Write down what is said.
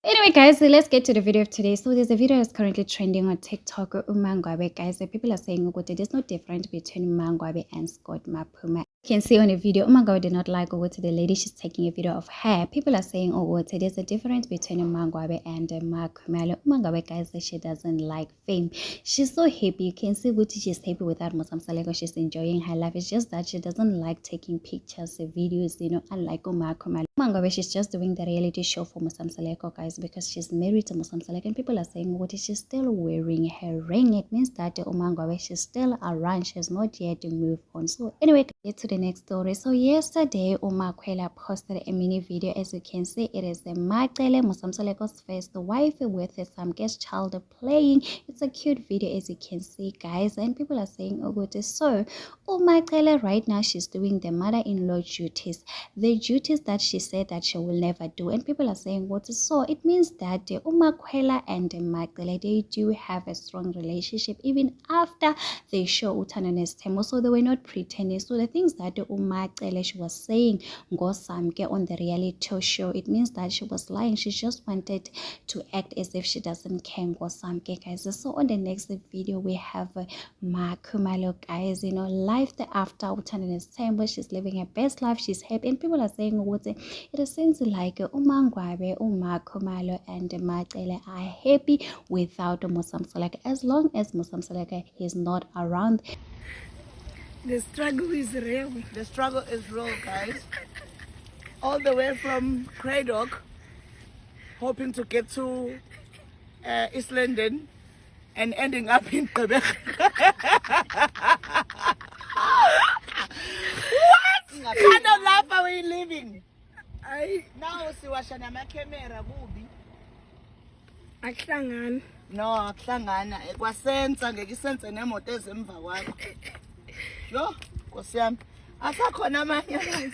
Anyway, guys, so let's get to the video of today. So there's a video that's currently trending on TikTok. Umangwabe, guys, people are saying there's no difference between Umangwabe and Scott Maphuma. You can see on the video, Umangwabe did not like the lady. She's taking a video of her. People are saying, there's a difference between Umangwabe and Maphuma. Umangwabe, guys, she doesn't like fame. She's so happy. You can see she's happy without Mosamsaleko. She's enjoying her life. It's just that she doesn't like taking pictures, videos, unlike Maphuma. Umangwabe, she's just doing the reality show for Mosamsaleko, guys, because she's married to Mosamsaleko, and people are saying, she's still wearing her ring. It means that Umangwabe, she's still around. She's not yet to move on. So anyway, get to the next story. So yesterday, Umakhwela posted a mini video. As you can see, it is Macele, Mosamsaleko's first wife, with some guest child playing. It's a cute video, as you can see, guys, and people are saying, so Umakhwela right now, she's doing the mother-in-law duties, the duties that she said that she will never do. And people are saying, so it means that Umakhwela and Macele, they do have a strong relationship even after they show Uthando Nesithembu. So they were not pretending. So the things that Umakhwela, she was saying ngoSamke on the reality show, it means that she was lying. She just wanted to act as if she doesn't care ngoSamke, guys. So on the next video, we have Maphuma, guys, life after Uthando Nesithembu. She's living her best life. She's happy, and people are saying it seems like Umangwabe, Maphuma, and Macele are happy without Mosamsaleko, as long as Mosamsaleko is not around. The struggle is real. The struggle is real, guys. All the way from Cradock, hoping to get to East London and ending up in Quebec. What kind of life are we living? Now siwashana camera kubi. Akuhlangana. No, akuhlangana. Ekwasenza ngeke isenze nemoto ezemva kwakho. Yo, Nkosi yami. Asakhona amanye.